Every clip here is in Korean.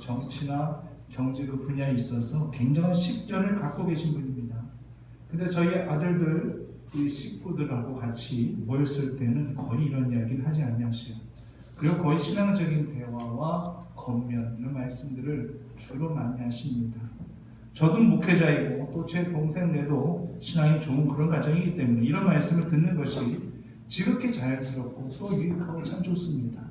정치나 경제 그 분야에 있어서 굉장한 식견을 갖고 계신 분입니다. 근데 저희 아들들, 이 식구들하고 같이 모였을 때는 거의 이런 이야기를 하지 않냐시요. 그리고 거의 신앙적인 대화와 겉면 이런 말씀들을 주로 많이 하십니다. 저도 목회자이고 또 제 동생네도 신앙이 좋은 그런 가정이기 때문에 이런 말씀을 듣는 것이 지극히 자연스럽고 또 유익하고 참 좋습니다.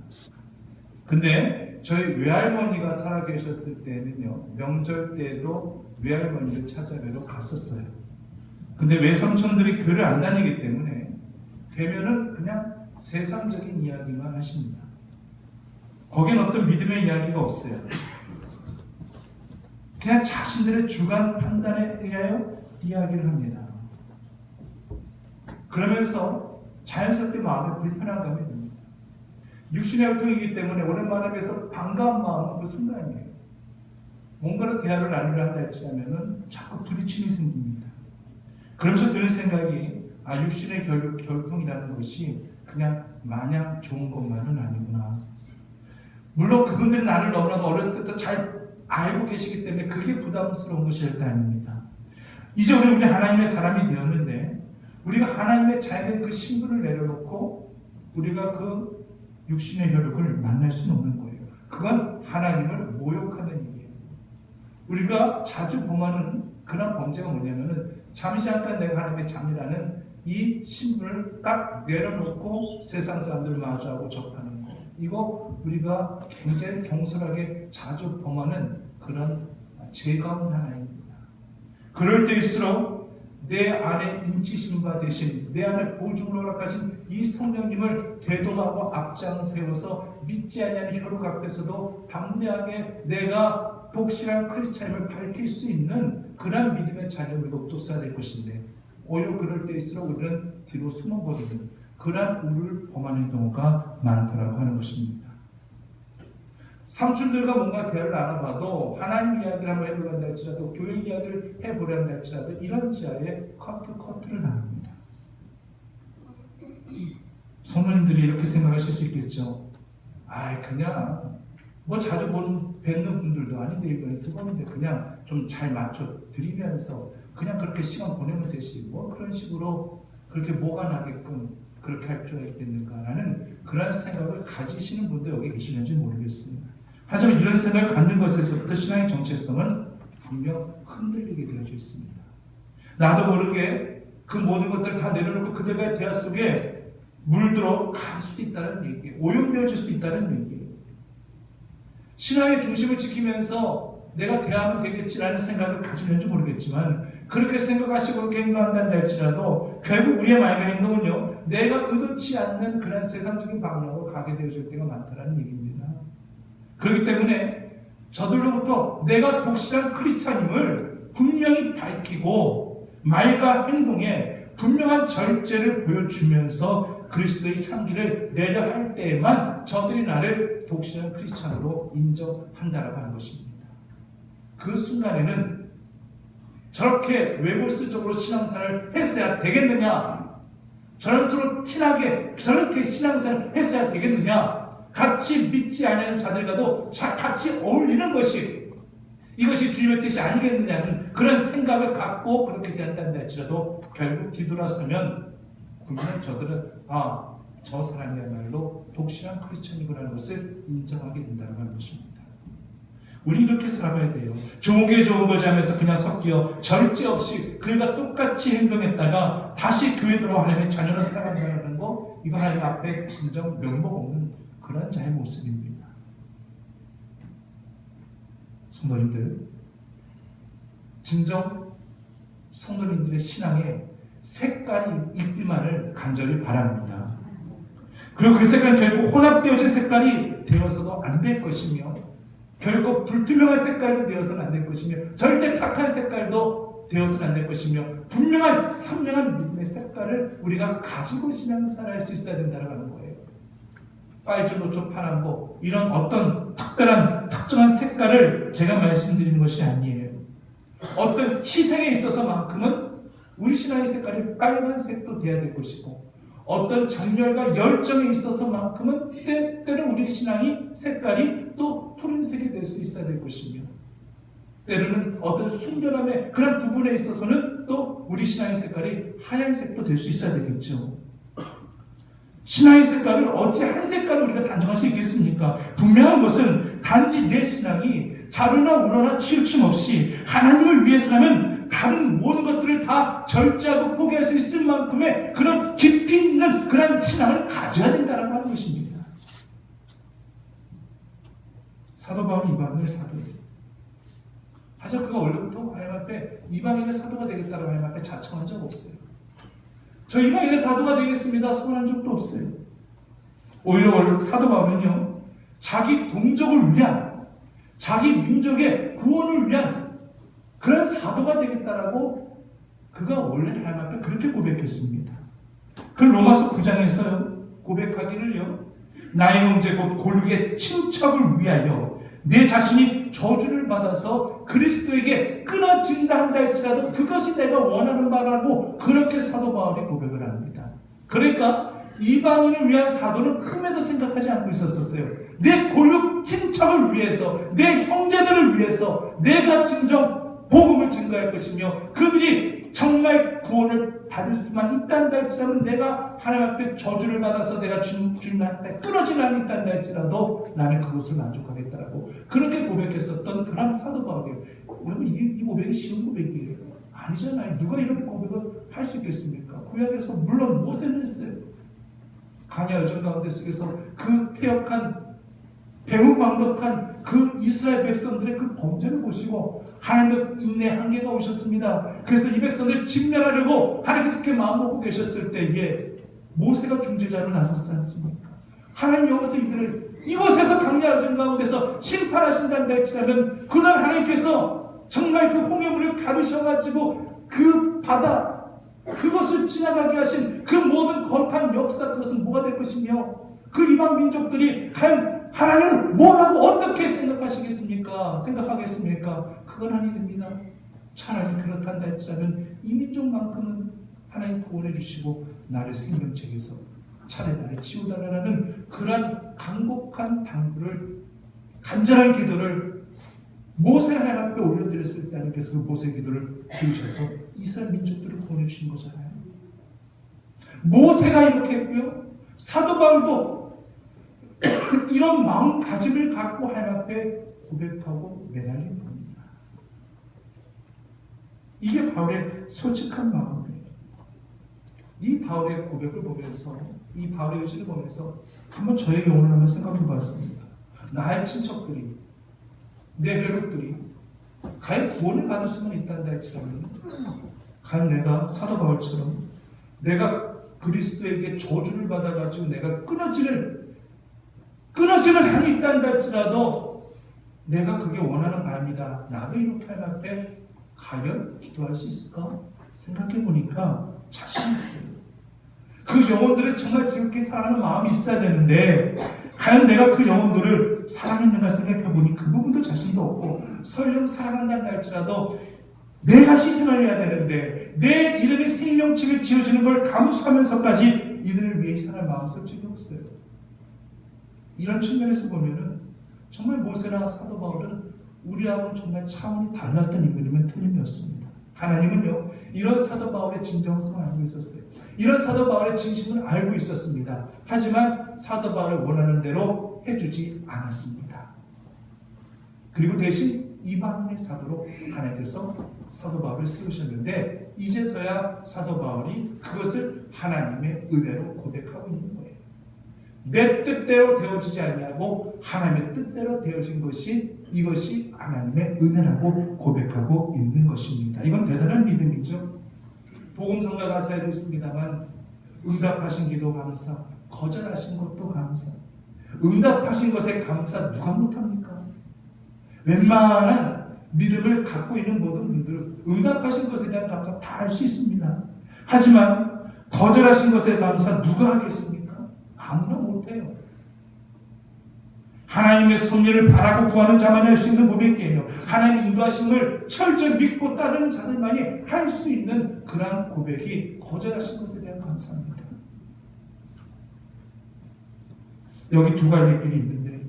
근데 저희 외할머니가 살아계셨을 때는요, 명절 때도 외할머니를 찾아뵈러 갔었어요. 근데 외삼촌들이 교회를 안 다니기 때문에 되면은 그냥 세상적인 이야기만 하십니다. 거긴 어떤 믿음의 이야기가 없어요. 그냥 자신들의 주관 판단에 의하여 이야기를 합니다. 그러면서 자연스럽게 마음에 불편한 감이 듭니다. 육신의 혈통이기 때문에 오랜만에 뵈서 반가운 마음은 그 순간이에요. 뭔가로 대화를 나누려 한다 했지만은 자꾸 부딪힘이 생깁니다. 그러면서 드는 생각이 육신의 혈통이라는 것이 그냥 마냥 좋은 것만은 아니구나. 물론 그분들은 나를 너무나도 어렸을 때부터 잘 알고 계시기 때문에 그게 부담스러운 것이 절대 아닙니다. 이제 우리 하나님의 사람이 되었는데 우리가 하나님의 자연의 그 신분을 내려놓고 우리가 그 육신의 혈육을 만날 수는 없는 거예요. 그건 하나님을 모욕하는 일이에요. 우리가 자주 범하는 그런 범죄가 뭐냐면은 잠시 잠깐 내가 하나님의 자녀라는 이 신분을 딱 내려놓고 세상 사람들을 마주하고 접하는 거. 이거 우리가 굉장히 경솔하게 자주 범하는 그런 죄 가운 하나입니다. 그럴 때일수록 내 안에 인치신 바 되신 내 안에 보증을 허락하신 이 성령님을 대동하고 앞장 세워서 믿지 아니하는 혈육 앞에서도 담대하게 내가 독실한 크리스찬임을 밝힐 수 있는 그런 믿음의 자녀를 높도써야 될 것인데 오히려 그럴 때일수록 우리는 뒤로 숨어버리는 그런 우를 범하는 경우가 많더라고 하는 것입니다. 삼촌들과 뭔가 대화를 나눠봐도 하나님 이야기를 한번 해보려 한다 할지라도 교회 이야기를 해보려 한다 할지라도 이런 지하에 커트를 나눕니다. 성도님들이 이렇게 생각하실 수 있겠죠. 그냥 뭐 자주 뵙는 분들도 아닌데 이번에 두 번인데 그냥 좀 잘 맞춰 드리면서 그냥 그렇게 시간 보내면 되지 뭐 그런 식으로 그렇게 뭐가 나게끔 그렇게 할 필요가 있겠는가라는 그런 생각을 가지시는 분도 여기 계시는지 모르겠습니다. 하지만 이런 생각을 갖는 것에서부터 신앙의 정체성은 분명 흔들리게 되어져 있습니다. 나도 모르게 그 모든 것들을 다 내려놓고 그들과의 대화 속에 물들어 갈 수도 있다는 얘기예요. 오염되어질 수도 있다는 얘기예요. 신앙의 중심을 지키면서 내가 대하면 되겠지라는 생각을 가지는지 모르겠지만 그렇게 생각하시고 그렇게 행동한다 할지라도 결국 우리의 말과 행동은요 내가 의도치 않는 그런 세상적인 방향으로 가게 되어질 때가 많다는 얘기입니다. 그렇기 때문에 저들로부터 내가 독실한 크리스찬임을 분명히 밝히고 말과 행동에 분명한 절제를 보여주면서 그리스도의 향기를 내려 할 때에만 저들이 나를 독실한 크리스찬으로 인정한다라고 하는 것입니다. 그 순간에는 저렇게 외골수적으로 신앙생활을 했어야 되겠느냐? 저런 식으로 티나게 저렇게 신앙생활을 했어야 되겠느냐? 같이 믿지 않는 자들과도 같이 어울리는 것이 이것이 주님의 뜻이 아니겠느냐는 그런 생각을 갖고 그렇게 된다 할지라도 결국 뒤돌아서면 분명 저들은 저 사람이야말로 독실한 크리스천이구나 하는 것을 인정하게 된다는 것입니다. 우리 이렇게 살아가야 돼요. 좋은 게 좋은 거지 하면서 그냥 섞여 절제 없이 그가 똑같이 행동했다가 다시 교회 들어와 하나님의 자녀로 살아간다는 거 이거 하나님 앞에 진정 면목 없는 그런 자의 모습입니다. 성도님들, 진정 성도님들의 신앙에 색깔이 있기만을 간절히 바랍니다. 그리고 그 색깔은 결국 혼합되어질 색깔이 되어서도 안 될 것이며 결국 불투명한 색깔이 되어서는 안 될 것이며 절대 탁한 색깔도 되어서는 안 될 것이며 분명한 선명한 믿음의 색깔을 우리가 가지고 신앙생활을 할 수 있어야 된다는 거예요. 빨주, 노초, 파란보 이런 어떤 특별한 특정한 색깔을 제가 말씀드리는 것이 아니에요. 어떤 희생에 있어서만큼은 우리 신앙의 색깔이 빨간색도 돼야 될 것이고 어떤 정열과 열정에 있어서만큼은 때때로 우리 신앙이 색깔이 또 푸른색이 될 수 있어야 될 것이며, 때로는 어떤 순결함의 그런 부분에 있어서는 또 우리 신앙의 색깔이 하얀색도 될 수 있어야 되겠죠. 신앙의 색깔을 어찌 한 색깔로 우리가 단정할 수 있겠습니까? 분명한 것은 단지 내 신앙이 자루나 우러나 치우침 없이 하나님을 위해서라면 다른 모든 것들을 다 절제하고 포기할 수 있을 만큼의 그런 깊이 있는 그런 신앙을 가져야 된다는 하는 것입니다. 사도 바울은 이방인의 사도예요. 하지만 그가 원래부터 하나님 앞에 이방인의 사도가 되겠다고 하나님 앞에 자청한 적 없어요. 저 이방인의 사도가 되겠습니다 소원한 적도 없어요. 오히려 원래 사도 바울은요, 자기 동족을 위한, 자기 민족의 구원을 위한 그런 사도가 되겠다라고 그가 원래 하나님 앞에 그렇게 고백했습니다. 그 로마서 9장에서 고백하기를요, 나의 형제 곧 골격의 친척을 위하여 내 자신이 저주를 받아서 그리스도에게 끊어진다 한다 할지라도 그것이 내가 원하는 바라고 그렇게 사도 바울이 고백을 합니다. 그러니까 이방인을 위한 사도는 꿈에도 생각하지 않고 있었어요. 내 골격 친척을 위해서, 내 형제들을 위해서 내가 진정 복음을 증거할 것이며 그들이 정말 구원을 받을 수만 있단다 할지라도 내가 하나님 앞에 저주를 받아서 내가 주님한테 끊어지는 한이 있단다 할지라도 나는 그것을 만족하겠다라고 그렇게 고백했었던 그런 사도 바울이에요. 여러분, 이 고백이 쉬운 고백이에요? 아니잖아요. 누가 이렇게 고백을 할 수 있겠습니까? 구약에서 물론 모세는 했어요. 광야 여정 가운데 속에서 그 폐역한 배후망덕한 그 이스라엘 백성들의 그 범죄를 보시고 하나님의 인내 한계가 오셨습니다. 그래서 이 백성들 진멸하려고 하나님께서 그렇게 마음먹고 계셨을 때에 모세가 중재자로 나섰지 않습니까? 하나님 여기서 이들을 이곳에서 광야 여정 가운데서 심판하신다는 할지라면 그날 하나님께서 정말 그 홍해물을 가르셔가지고 그 바다 그것을 지나가게 하신 그 모든 거룩한 역사, 그것은 뭐가 될 것이며 그 이방 민족들이 과연 하나님을 뭐라고 어떻게 생각하시겠습니까? 생각하겠습니까? 그건 아니 됩니다. 차라리 그렇단다 할지라면 이 민족만큼은 하나님 구원해 주시고 나를 생명책에서 차라리 나를 치우달라는 그런 간곡한 당부를, 간절한 기도를 모세 하나님 앞에 올려드렸을 때 하나님께서 그 모세 기도를 들으셔서 이스라엘 민족들을 구원해 주신 거잖아요. 모세가 이렇게 했고요, 사도 바울도 이런 마음가짐을 갖고 하나님 앞에 고백하고 매달린 겁니다. 이게 바울의 솔직한 마음이에요. 이 바울의 고백을 보면서, 이 바울의 의지를 보면서 한번 저에게 오늘 한번 생각해 봤습니다. 나의 친척들이, 내 벼룩들이 과연 구원을 받을 수만 있단다 할지라면 과연 내가 사도 바울처럼 내가 그리스도에게 저주를 받아가지고 내가 끊어지는 한이 있단다 할지라도 내가 그게 원하는 바입니다. 나도 이렇게 하나님 앞에 과연 기도할 수 있을까? 생각해 보니까 자신이 없어요. 그 영혼들을 정말 지극히 사랑하는 마음이 있어야 되는데 과연 내가 그 영혼들을 사랑했는가 생각해 보니 그 부분도 자신도 없고, 설령 사랑한다 할지라도 내가 희생을 해야 되는데 내 이름의 생명책을 지어주는 걸 감수하면서까지 이들을 위해 희생할 마음 솔직히 없어요. 이런 측면에서 보면은 정말 모세나 사도 바울은 우리하고는 정말 차원이 달랐던 인물이면 틀림이 없습니다. 하나님은요, 이런 사도 바울의 진정성을 알고 있었어요. 이런 사도 바울의 진심을 알고 있었습니다. 하지만 사도 바울을 원하는 대로 해주지 않았습니다. 그리고 대신 이방인의 사도로 하나님께서 사도 바울을 세우셨는데 이제서야 사도 바울이 그것을 하나님의 은혜로 고백하고 있는 거예요. 내 뜻대로 되어지지 아니하고 하나님의 뜻대로 되어진 것이, 이것이 하나님의 은혜라고 고백하고 있는 것입니다. 이건 대단한 믿음이죠. 복음성가 가사에도 있습니다만 응답하신 기도 감사, 거절하신 것도 감사. 응답하신 것에 감사 누가 못합니까? 웬만한 믿음을 갖고 있는 모든 분들은 응답하신 것에 대한 감사 다 할 수 있습니다. 하지만 거절하신 것에 감사 누가 하겠습니까? 아무나 못해요. 하나님의 섭리를 바라고 구하는 자만이 할 수 있는 고백이에요. 하나님의 인도하심을 철저히 믿고 따르는 자들만이 할 수 있는 그러한 고백이 거절하신 것에 대한 감사입니다. 여기 두 갈래 길이 있는데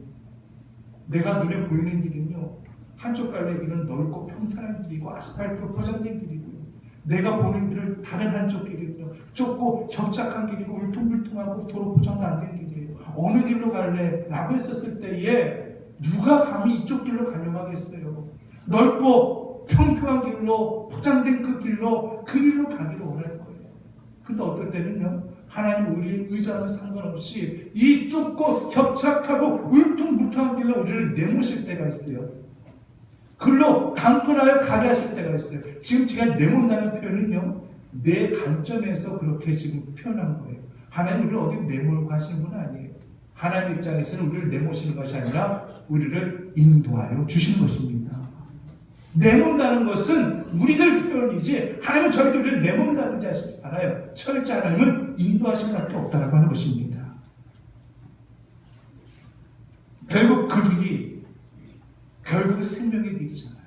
내가 눈에 보이는 길은요, 한쪽 갈래 길은 넓고 평탄한 길이고 아스팔트로 포장된 길이고요. 내가 보는 길을 다른 한쪽 길은요, 좁고 협착한 길이고 울퉁불퉁하고 도로 포장도 안 된 길이에요. 어느 길로 갈래? 라고 했었을 때에 누가 감히 이쪽 길로 가려고 하겠어요? 넓고 평평한 길로 포장된 그 길로 가기를 원할 거예요. 근데 어떨 때는요, 하나님 우리의 의지와는 상관없이 이 좁고 협착하고 울퉁불퉁한 길로 우리를 내모실 때가 있어요. 글로 강권하여 가게 하실 때가 있어요. 지금 제가 내몬다는 표현은요, 내 관점에서 그렇게 지금 표현한 거예요. 하나님 우리를 어디 내몰고 하시는 분 아니에요. 하나님 입장에서는 우리를 내모시는 것이 아니라 우리를 인도하여 주시는 것입니다. 내몬다는 것은 우리들 표현이지 하나님은 절대 우리를 내몬다는 지 하시지 않아요. 철저히 하나님은 인도하시는 밖에 없다라고 하는 것입니다. 결국 그 길이 생명의 길이잖아요.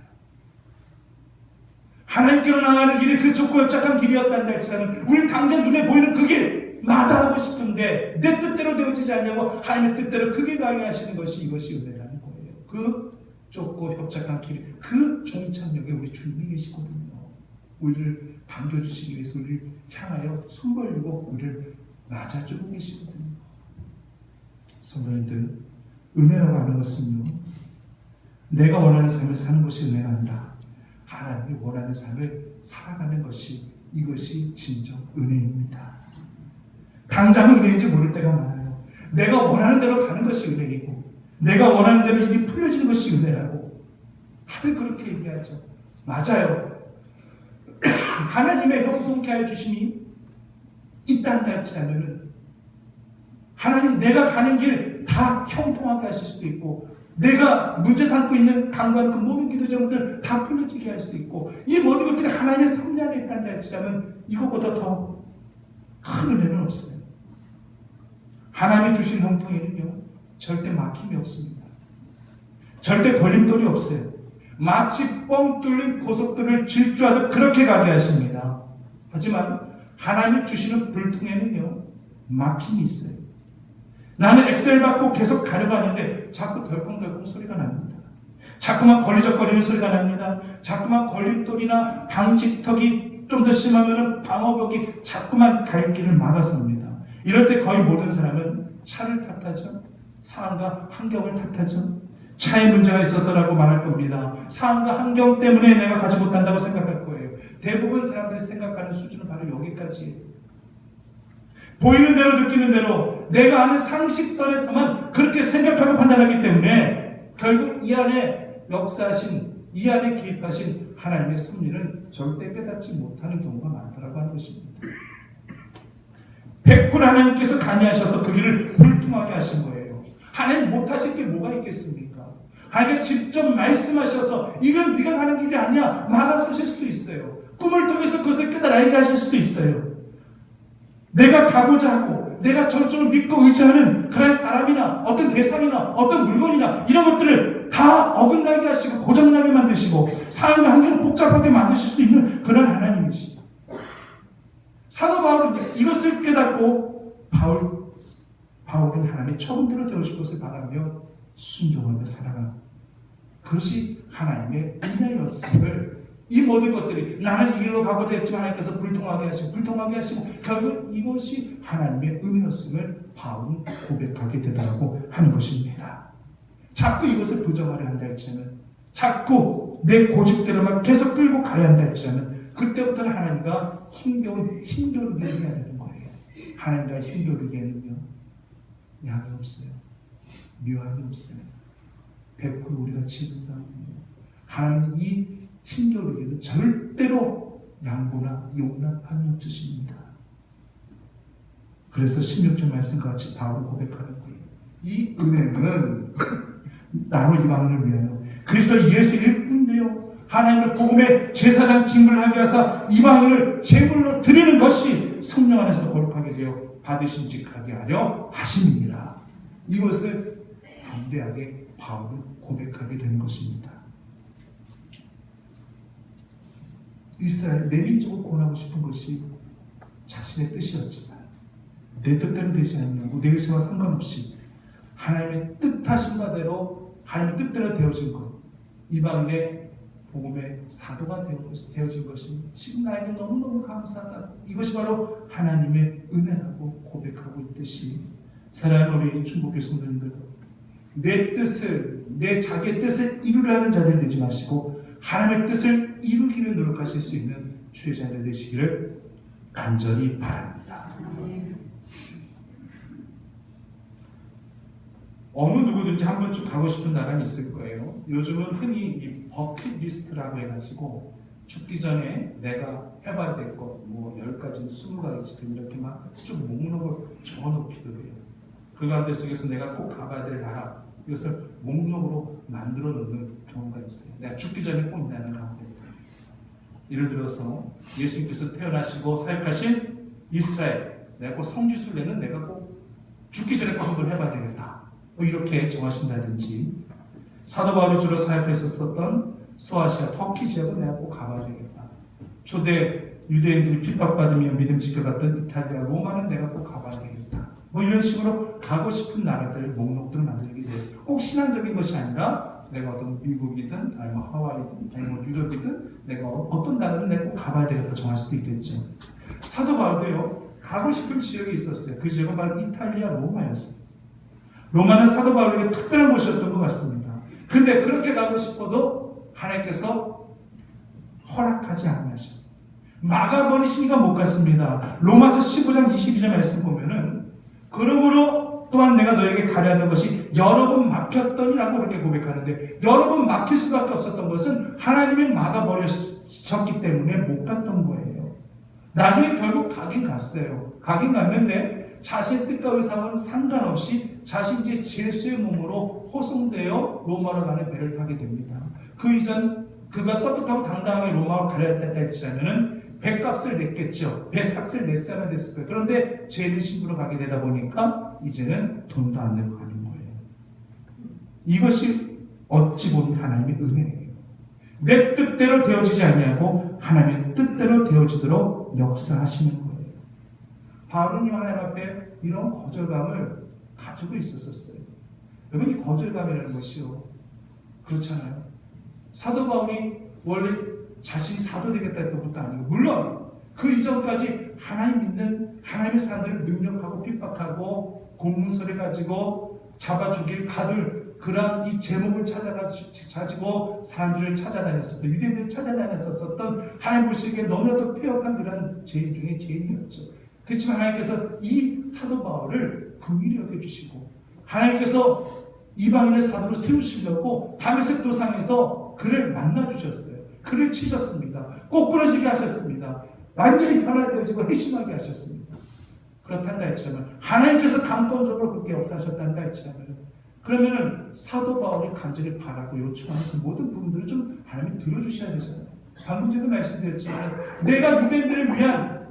하나님께로 나가는 길이 그 좁고 협착한 길이었단다 할지라도 우리는 당장 눈에 보이는 그 길 마다하고 싶은데 내 뜻대로 되어지지 않냐고 하나님의 뜻대로 그 길 가게 하시는 것이 이것이 은혜라는 거예요. 그 좁고 협착한 길, 그 종착역에 우리 주님이 계시거든요. 우리를 반겨주시기 위해서 우리를 향하여 손 벌리고 우리를 맞아주고 계시거든요. 성도님들, 은혜라고 하는 것은요, 내가 원하는 삶을 사는 것이 은혜가 아니라 하나님이 원하는 삶을 살아가는 것이, 이것이 진정 은혜입니다. 당장은 은혜인지 모를 때가 많아요. 내가 원하는 대로 가는 것이 은혜이고 내가 원하는 대로 일이 풀려지는 것이 은혜라고 다들 그렇게 얘기하죠. 맞아요. 하나님의 형통케 하여 주심이 있단다 할지라면 하나님 내가 가는 길 다 형통하게 하실 수도 있고 내가 문제 삼고 있는 강구하는 그 모든 기도 제목들 다 풀려지게 할 수 있고 이 모든 것들이 하나님의 섭리 안에 있단다 할지라면 이것보다 더 큰 은혜는 없어요. 하나님이 주신 형통에는요 절대 막힘이 없습니다. 절대 걸림돌이 없어요. 마치 뻥 뚫린 고속도로를 질주하듯 그렇게 가게 하십니다. 하지만 하나님이 주시는 불통에는요 막힘이 있어요. 나는 엑셀 받고 계속 가려고 하는데 자꾸 덜컹덜컹 소리가 납니다. 자꾸만 걸리적거리는 소리가 납니다. 자꾸만 걸림돌이나 방지턱이 좀 더 심하면 방어벽이 자꾸만 갈 길을 막아섭니다. 이럴 때 거의 모든 사람은 차를 탓하죠. 상황과 환경을 탓하죠. 차에 문제가 있어서라고 말할 겁니다. 상황과 환경 때문에 내가 가지 못한다고 생각할 거예요. 대부분 사람들이 생각하는 수준은 바로 여기까지예요. 보이는 대로 느끼는 대로 내가 아는 상식선에서만 그렇게 생각하고 판단하기 때문에 결국 이 안에 역사하신, 이 안에 개입하신 하나님의 섭리를 절대 깨닫지 못하는 경우가 많다고 하는 것입니다. 100% 하나님께서 간이하셔서 그 길을 불통하게 하신 거예요. 하나님 못하실 게 뭐가 있겠습니까? 하나님께서 직접 말씀하셔서 이건 네가 가는 길이 아니야 막아서실 수도 있어요. 꿈을 통해서 그것을 깨달게 하실 수도 있어요. 내가 가고자 하고 내가 절정을 믿고 의지하는 그런 사람이나 어떤 대상이나 어떤 물건이나 이런 것들을 다 어긋나게 하시고 고장나게 만드시고 삶의 환경을 복잡하게 만드실 수 있는 그런 하나님이시죠. 사도 바울은 이것을 깨닫고 바울은 하나님의 처분대로 되어질 것을 바라며 순종하며 살아가는 그것이 하나님의 은혜였음을 이 모든 것들이 나는 이 길로 가고자 했지만 하나님께서 불통하게 하시고 결국 이것이 하나님의 은혜였음을 바울은 고백하게 되더라고 하는 것입니다. 자꾸 이것을 부정하려 한다 할지라면 자꾸 내 고집대로만 계속 끌고 가야 한다 할지라면 그때부터는 하나님과 힘겨루게 해야 되는 거예요. 하나님과 힘겨루기에는요 양이 없어요. 묘함이 없어요. 100% 우리가 치는 싸움이에요. 하나님 이 힘겨루기는 절대로 양보나 용납함이 없으십니다. 그래서 16절 말씀과 같이 바울은 고백하는 거예요. 이 은혜는 나로 이방인을 위하여 그리스도 예수 일뿐이요 하나님의 복음의 제사장 직분을 하게 하사 이방인을 제물로 드리는 것이 성령 안에서 거룩하게 되어 받으신 직하게 하려 하심이니라. 이것을 담대하게 바울은 고백하게 되는 것입니다. 이스라엘 내 민족을 구원하고 싶은 것이 자신의 뜻이었지만 내 뜻대로 되지 않냐고 내 의지와 상관없이 하나님의 뜻하신 바대로 하나님의 뜻대로 되어진 것, 이방인의 복음의 사도가 되어진 것이 지금 나에게 너무너무 감사하다. 이것이 바로 하나님의 은혜라고 고백하고 있듯이, 사랑하는 우리 충북교회 성도님들, 내 뜻을, 내 자기의 뜻을 이루려는 자들 되지 마시고 하나님의 뜻을 이루기 위해 노력하실 수 있는 주의 자들 되시기를 간절히 바랍니다. 어느 누구든지 한 번쯤 가고 싶은 나라는 있을 거예요. 요즘은 흔히 이 버킷리스트라고 해가지고 죽기 전에 내가 해봐야 될 것, 뭐 10가지, 20가지 이렇게 막 쭉 목록을 적어놓기도 해요. 그 가운데 속에서 내가 꼭 가봐야 될 나라, 이것을 목록으로 만들어 놓는 경우가 있어요. 내가 죽기 전에 꼭 나는 가야 된다. 예를 들어서 예수님께서 태어나시고 사역하신 이스라엘, 내가 꼭 성지순례는 내가 꼭 죽기 전에 꼭 한번 해봐야 되겠다. 뭐 이렇게 정하신다든지, 사도 바울이 주로 사역했었던 소아시아, 터키 지역은 내가 꼭 가봐야 되겠다. 초대 유대인들이 핍박받으며 믿음 지켜갔던 이탈리아, 로마는 내가 꼭 가봐야 되겠다. 뭐 이런 식으로 가고 싶은 나라들 목록들을 만들게 돼요. 꼭 신앙적인 것이 아니라 내가 어떤 미국이든 아니면 하와이든 아니면 유럽이든 내가 어떤 나라를 내가 꼭 가봐야 되겠다 정할 수도 있겠죠. 사도 바울도요, 가고 싶은 지역이 있었어요. 그 지역은 바로 이탈리아 로마였어요. 로마는 사도 바울에게 특별한 곳이었던 것 같습니다. 근데 그렇게 가고 싶어도 하나님께서 허락하지 않으셨어요. 막아버리시니까 못 갔습니다. 로마서 15장 22절 말씀 보면은, 그러므로 또한 내가 너에게 가려 하던 것이 여러 번 막혔더니라고 그렇게 고백하는데, 여러 번 막힐 수밖에 없었던 것은 하나님이 막아버리셨기 때문에 못 갔던 거예요. 나중에 결국 가긴 갔어요. 가긴 갔는데 자신의 뜻과 의상은 상관없이 자신 이제 제수의 몸으로 호송되어 로마로 가는 배를 타게 됩니다. 그 이전 그가 떳떳하고 당당하게 로마로 가려 했다면 배값을 냈겠죠. 배삭을 냈어야 됐을 거예요. 그런데 죄를 신부로 가게 되다 보니까 이제는 돈도 안 내고 가는 거예요. 이것이 어찌 보면 하나님의 은혜예요. 내 뜻대로 되어지지 아니하고 하나님의 뜻대로 되어지도록 역사하시는 거예요. 바울은 하나님 앞에 이런 거절감을 가지고 있었어요. 여러분, 이 거절감이라는 것이요, 그렇잖아요. 사도 바울이 원래 자신이 사도 되겠다 했던 것도 아니고, 물론 그 이전까지 하나님 믿는 하나님의 사람들을 능력하고 핍박하고 공문서를 가지고 잡아 죽일 가둘 그런 이 제목을 가지고 사람들을 찾아다녔었던, 유대인들을 찾아다녔었던 하나님 보시기에 너무나도 폐역한 그런 죄인 중에 죄인이었죠. 그렇지만 하나님께서 이 사도 바울을 긍휼히 여겨주시고 하나님께서 이방인의 사도로 세우시려고 다메섹 도상에서 그를 만나주셨어요. 그를 치셨습니다. 꼬꾸라지게 하셨습니다. 완전히 변화되어지고 회심하게 하셨습니다. 그렇단다 했지만, 하나님께서 강권적으로 그렇게 역사하셨단다 했지만, 그러면은 사도 바울이 간절히 바라고 요청하는 그 모든 부분들을 좀 하나님이 들어주셔야 되잖아요. 방금 전에도 말씀드렸지만, 내가 유대인들을 위한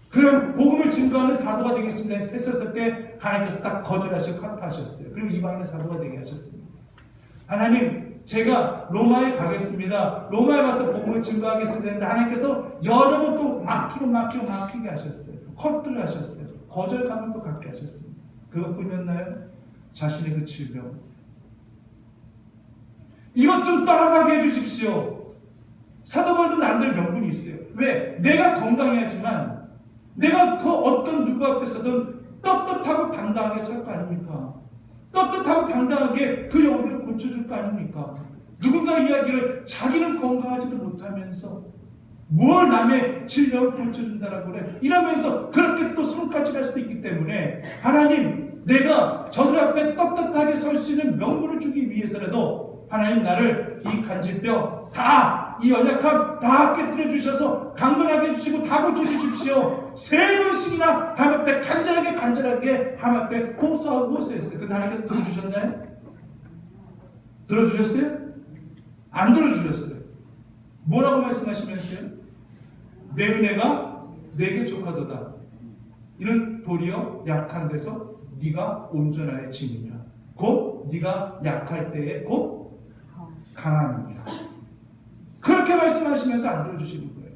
그런 복음을 증거하는 사도가 되겠습니다 했었을 때 하나님께서 딱 거절하시고 카트하셨어요. 그리고 이방인의 사도가 되게 하셨습니다. 하나님, 제가 로마에 가겠습니다. 로마에 가서 복음을 증거하겠습니다 했는데 하나님께서 여러 번 또 막히게 하셨어요. 커트를 하셨어요. 거절감을 또 갖게 하셨습니다. 그것뿐이었나요? 자신의 그 질병, 이것 좀 떠나가게 해주십시오. 사도 바울도 나름대로 명분이 있어요. 왜? 내가 건강해야지만 내가 그 어떤 누구 앞에서든 떳떳하고 당당하게 설 거 아닙니까? 떳떳하고 당당하게 그 영혼들을 고쳐줄 거 아닙니까? 누군가 이야기를 자기는 건강하지도 못하면서 뭘 남의 질병을 고쳐준다라고 그래. 이러면서 그렇게 또 손까지 할 수도 있기 때문에 하나님, 내가 저들 앞에 떳떳하게 설 수 있는 명분을 주기 위해서라도 하나님, 나를 이 간질병 다, 이 연약함 다 깨뜨려 주셔서 강건하게 해주시고 다 고쳐주십시오. 3번씩이나 하나님 앞에 간절하게 하나님 앞에 호소하고 호소했어요. 근데 하나님께서 들어주셨나요? 들어주셨어요? 안 들어주셨어요. 뭐라고 말씀하시면서요? 내 은혜가 내게 족하도다. 이는 도리어 약한 데서 네가 온전하여 지느냐. 곧 네가 약할 때에 곧 강함이니라. 그렇게 말씀하시면서 안 들어주시는 거예요.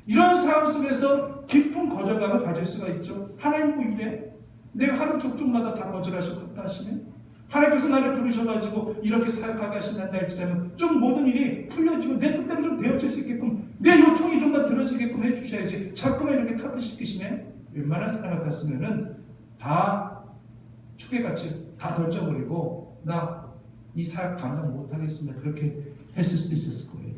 이런 상황 속에서 깊은 거절감을 가질 수가 있죠. 하나님 뭐 이래? 내가 하는 족족마다 다 거절하시고 하시면 하나님께서 나를 부르셔가지고 이렇게 사역하게 하신다 할지라면 좀 모든 일이 풀려지고 내 뜻대로 좀 되어질 수 있게끔 내 요청이 좀 더 들어지게끔 해주셔야지 자꾸만 이렇게 카트 시키시면 웬만한 사람 같았으면은 다 초계같이 다 던져버리고 나 이 사역 감당 못하겠습니다. 그렇게 했을 수도 있었을 거예요.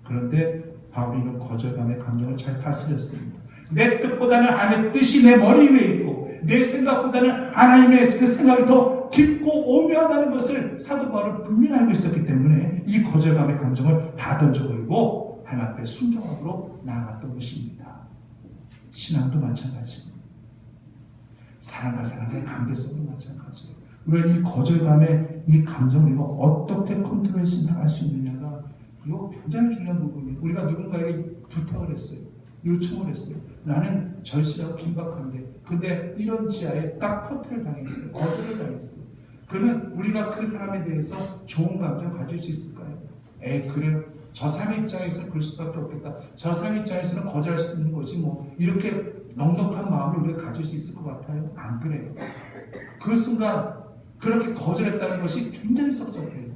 그런데 바울이는 거절감의 감정을 잘 다스렸습니다. 내 뜻보다는 하나님의 뜻이 내 머리 위에 있고 내 생각보다는 하나님의 그 생각이 더 깊고 오묘하다는 것을 사도 바울은 분명히 알고 있었기 때문에 이 거절감의 감정을 다 던져버리고 하나님 앞에 순종함으로 나아갔던 것입니다. 신앙도 마찬가지입니다. 사람과 사람의 관계성도 마찬가지예요. 우리가 이 거절감의 이 감정을 우리가 어떻게 컨트롤해서 나갈 수 있느냐가 이거 굉장히 중요한 부분이에요. 우리가 누군가에게 부탁을 했어요. 요청을 했어요. 나는 절실하고 긴박한데 근데 이런 지하에 딱 커트를 당했어요. 거절을 당했어요. 그러면 우리가 그 사람에 대해서 좋은 감정 가질 수 있을까요? 그래요. 저 사람 입장에서는 그럴 수밖에 없겠다. 저 사람 입장에서는 거절할 수 있는 거지 뭐 이렇게 넉넉한 마음을 우리가 가질 수 있을 것 같아요? 안 그래요. 그 순간 그렇게 거절했다는 것이 굉장히 섭섭해요.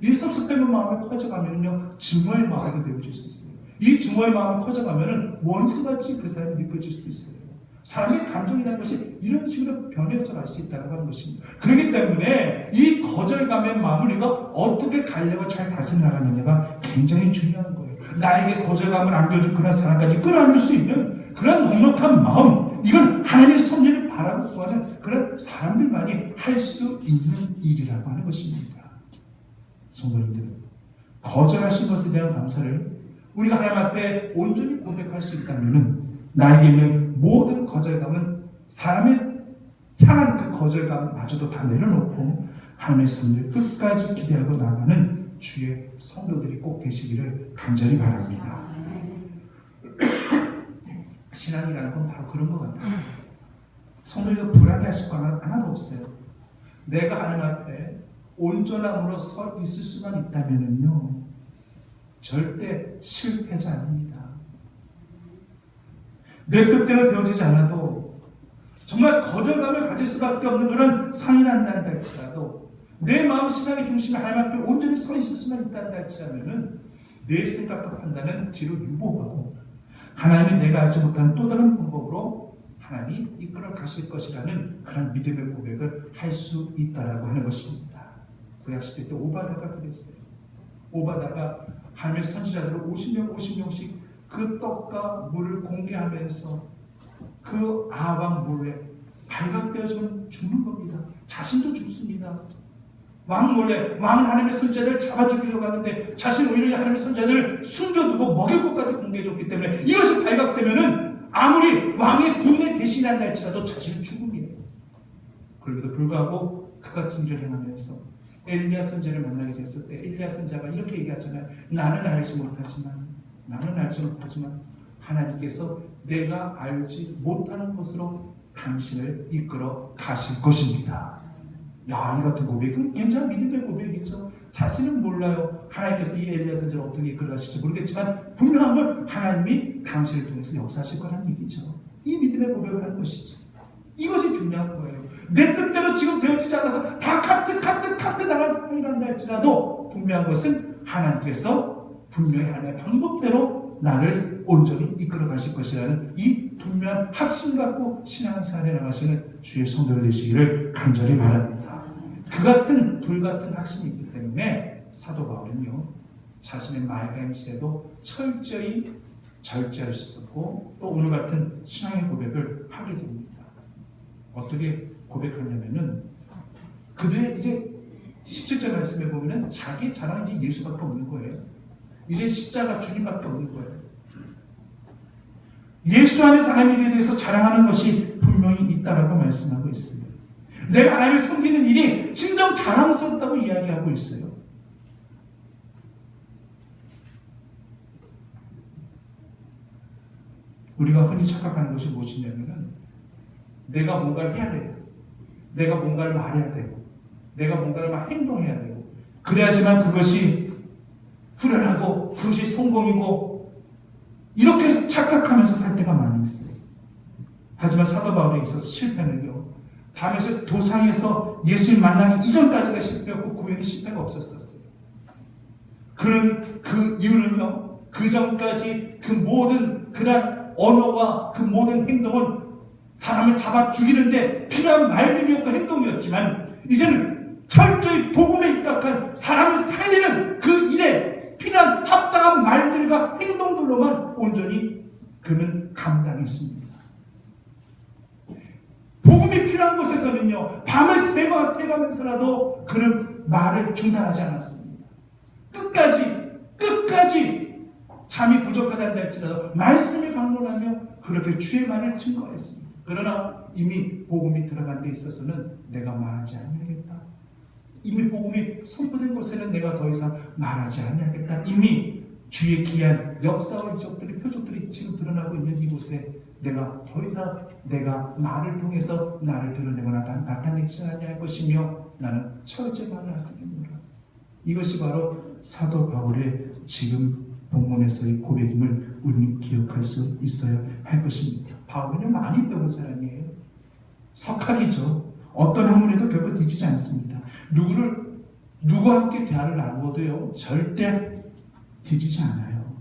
이 섭섭한 마음이 커져가면요 증오의 마음이 되어질 수 있어요. 이 증오의 마음이 커져가면은 원수같이 그 사람이 느껴질 수도 있어요. 사람의 감정이라는 것이 이런 식으로 변해져 갈 수 있다는 것입니다. 그렇기 때문에 이 거절감의 마음을 우리가 어떻게 관리하고 잘 다스려 나가느냐가 굉장히 중요한 거예요. 나에게 거절감을 안겨준 그런 사람까지 끌어안을 수 있는 그런 넉넉한 마음, 이건 하나님의 섭리를 바라고 구하는 그런 사람들만이 할 수 있는 일이라고 하는 것입니다. 성도님들, 거절하신 것에 대한 감사를 우리가 하나님 앞에 온전히 고백할 수 있다면 나에게 있는 모든 거절감은 사람의 향한 그 거절감마저도 다 내려놓고 하나님의 섭리를 끝까지 기대하고 나가는 주의 성도들이 꼭 되시기를 간절히 바랍니다. 신앙이라는 건 바로 그런 것 같아요. 성도들이 불안해하실 건 하나도 없어요. 내가 하나님 앞에 온전함으로 서 있을 수만 있다면요 절대 실패자 아닙니다. 내 뜻대로 되어지지 않아도 정말 거절감을 가질 수밖에 없는 그런 상인을 한다 할지라도 내 마음 신앙의 중심에 하나님 앞에 온전히 서 있을 수만 있다 할지라면은 내 생각과 판단은 뒤로 유보하고 하나님이 내가 알지 못하는 또 다른 방법으로 하나님이 이끌어 가실 것이라는 그런 믿음의 고백을 할 수 있다라고 하는 것입니다. 구약시대 때 오바다가 그랬어요. 오바다가 하나님의 선지자들을 50명씩 그 떡과 물을 공개하면서 그 아합 몰래 발각되어서 죽는 겁니다. 자신도 죽습니다. 왕 몰래 왕은 하나님의 선지자들을 잡아 죽이려고 하는데 자신 오히려 하나님의 선지자들을 숨겨두고 먹일 것까지 공개해줬기 때문에 이것이 발각되면은 아무리 왕의 군대 대신한다 할지라도 자신은 죽음이에요. 그럼에도 불구하고 그 같은 일을 행하면서 엘리야 선지자를 만나게 됐을 때 엘리야 선지자가 이렇게 얘기하잖아요. 나는 알지 못하지만 하나님께서 내가 알지 못하는 것으로 당신을 이끌어 가실 것입니다. 야, 이 같은 고백은 굉장히 믿음의 고백이죠. 자신은 몰라요. 하나님께서 이 엘리야 선지자를 어떻게 이끌어 가실지 모르겠지만 분명한 건 하나님이 당신을 통해서 역사하실 거라는 얘기죠. 이 믿음의 고백을 하는 것이죠. 이것이 중요한 거예요. 내 뜻대로 지금 되어지지 않아서 다 카트 나간 상황이란다 할지라도 분명한 것은 하나님께서 분명히 하나님의 방법대로 나를 온전히 이끌어 가실 것이라는 이 분명한 확신 갖고 신앙생활에 나가시는 주의 성도가 되시기를 간절히 바랍니다. 그 같은 불같은 확신이 있기 때문에 사도 바울은요 자신의 말가임 시대도 철저히 절제할 수 있었고 또 오늘 같은 신앙의 고백을 하게 됩니다. 어떻게 고백하냐면은 그들의 이제 17절 말씀에 보면은 자기 자랑은 이제 예수밖에 없는 거예요. 이제 십자가 주님밖에 없는 거예요. 예수 안에서 하나님 일에 대해서 자랑하는 것이 분명히 있다라고 말씀하고 있어요. 내가 하나님을 섬기는 일이 진정 자랑스럽다고 이야기하고 있어요. 우리가 흔히 착각하는 것이 무엇이냐면은 내가 뭔가를 해야 되고 내가 뭔가를 말해야 되고 내가 뭔가를 막 행동해야 되고 그래야지만 그것이 후련하고 그것이 성공이고 이렇게 착각하면서 살 때가 많이 있어요. 하지만 사도 바울에 있어서 실패는요 다메섹 도상에서 예수님 만나기 이전까지가 실패였고 그 후에는 실패가 없었어요. 그는 그 이유는요, 그 전까지 그 모든 그런 언어와 그 모든 행동은 사람을 잡아 죽이는데 필요한 말들이었고 행동이었지만, 이제는 철저히 복음에 입각한 사람을 살리는 그 일에 필요한 합당한 말들과 행동들로만 온전히 그는 감당했습니다. 복음이 필요한 곳에서는요, 밤을 새가면서라도 그는 말을 중단하지 않았습니다. 끝까지 잠이 부족하다는 할지라도 말씀을 강론하며 그렇게 주의 말을 증거했습니다. 그러나 이미 복음이 들어간 데 있어서는 내가 말하지 아니하겠다. 이미 복음이 선포된 곳에는 내가 더 이상 말하지 아니하겠다. 이미 주의 기한 역사와 이적들이 표적들이 지금 드러나고 있는 이곳에 내가 더 이상 내가 말을 통해서 나를 드러내거나 나타내지 아니할 것이며 나는 철저히 말을 하기 때문이다. 이것이 바로 사도 바울의 지금 본문에서의 고백임을 우리는 기억할 수 있어야 할 것입니다. 바울은 많이 배운 사람이에요. 석학이죠. 어떤 학문에도 결국 뒤지지 않습니다. 누구와 함께 대화를 나누어도요, 절대 뒤지지 않아요.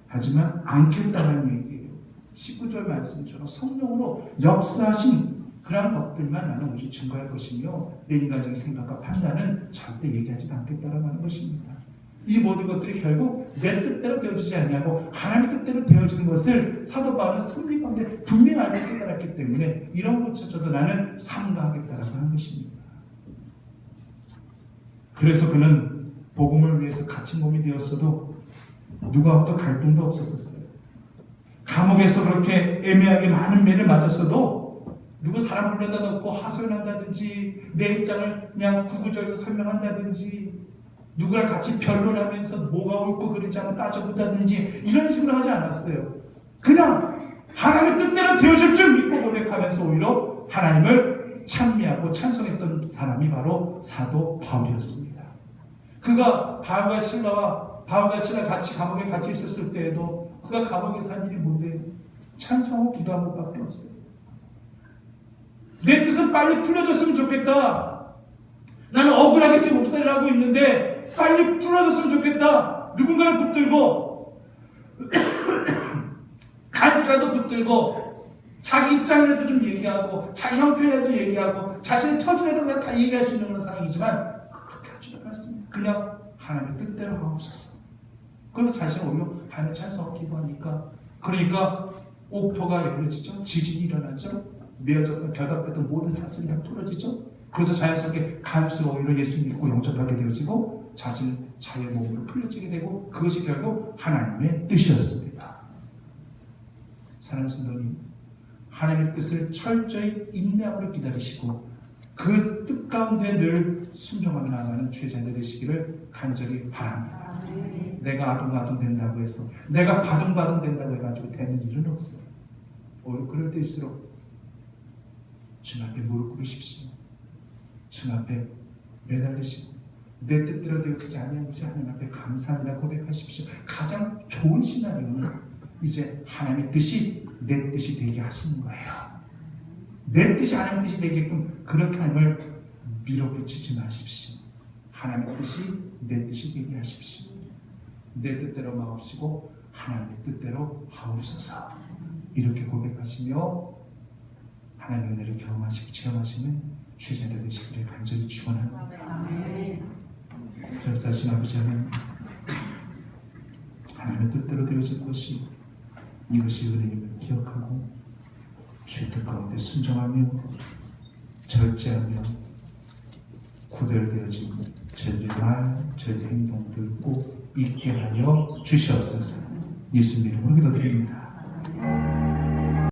하지만 않겠다는 얘기예요. 19절 말씀처럼 성령으로 역사하신 그러한 것들만 나는 오직 증거할 것이며 내 인간적인 생각과 판단은 절대 얘기하지도 않겠다라고 하는 것입니다. 이 모든 것들이 결국 내 뜻대로 되어지지 않냐고 하나님 뜻대로 되어지는 것을 사도 바울은 성경 가운데 분명히 알고 깨달았기 때문에 이런 것조차도 나는 삼가하겠다라고 하는 것입니다. 그래서 그는 복음을 위해서 갇힌 몸이 되었어도 누구하고도 갈등도 없었어요. 감옥에서 그렇게 애매하게 많은 매를 맞았어도 누구 사람 불러다 놓고 하소연한다든지 내 입장을 그냥 구구절에서 설명한다든지 누구랑 같이 변론하면서 뭐가 옳고 그르지 않고 따져본다든지 이런 식으로 하지 않았어요. 그냥 하나님의 뜻대로 되어질 줄 믿고 고백하면서 오히려 하나님을 찬미하고 찬송했던 사람이 바로 사도 바울이었습니다. 그가 바울과 신라 같이 감옥에 갇혀 있었을 때에도 그가 감옥에서 한 일이 뭔데? 찬송하고 기도한 것밖에 없어요. 내 뜻은 빨리 풀려졌으면 좋겠다. 나는 억울하게 지금 목사를 하고 있는데 빨리 풀어졌으면 좋겠다. 누군가를 붙들고 간수라도 붙들고 자기 입장이라도 좀 얘기하고 자기 형편이라도 얘기하고 자신의 처지라도 그냥 다 얘기할 수 있는 그런 상황이지만 그렇게 하지도 않습니다. 그냥 하나님의 뜻대로 하옵소서. 그래서 자신을 오히려 하나님의 찬송하고 기도하니까, 그러니까 옥토가 열려지죠. 지진이 일어나죠. 메어졌던 결박됐던 모든 사슬이 다 풀어지죠. 그래서 자연스럽게 간수가 오히려 예수 믿고 영접하게 되어지고 자신은 자유의 몸으로 풀려지게 되고, 그것이 결국 하나님의 뜻이었습니다. 사랑하는 성도님, 하나님의 뜻을 철저히 인내함으로 기다리시고 그 뜻 가운데 늘 순종하며 나아가는 주의 자녀 되시기를 간절히 바랍니다. 내가 아둥아둥 된다고 해서, 내가 바둥바둥 된다고 해가지고 되는 일은 없어요. 오히려 그럴 때일수록 주님 앞에 무릎 꿇으십시오. 주님 앞에 매달리시고 내 뜻대로 되어지지 아니하는지 하나님 앞에 감사합니다 고백하십시오. 가장 좋은 시나리오는 이제 하나님의 뜻이 내 뜻이 되게 하시는 거예요. 내 뜻이 하나님의 뜻이 되게끔 그렇게 하나님을 밀어붙이지 마십시오. 하나님의 뜻이 내 뜻이 되게 하십시오. 내 뜻대로 마옵시고 하나님의 뜻대로 하옵소서. 이렇게 고백하시며 하나님의 은혜를 경험하시고 체험하시는 죄자들 되시기를 간절히 축원합니다. 살아계신 아버지 하나님, 하나님의 뜻대로 되어질 것이 이것이 은혜임을 기억하고 주의 뜻 가운데 순종하며 절제하며 구별되어진 저희들의 말, 저희들의 행동들 꼭 있게 하여 주시옵소서. 예수님 이름으로 기도드립니다.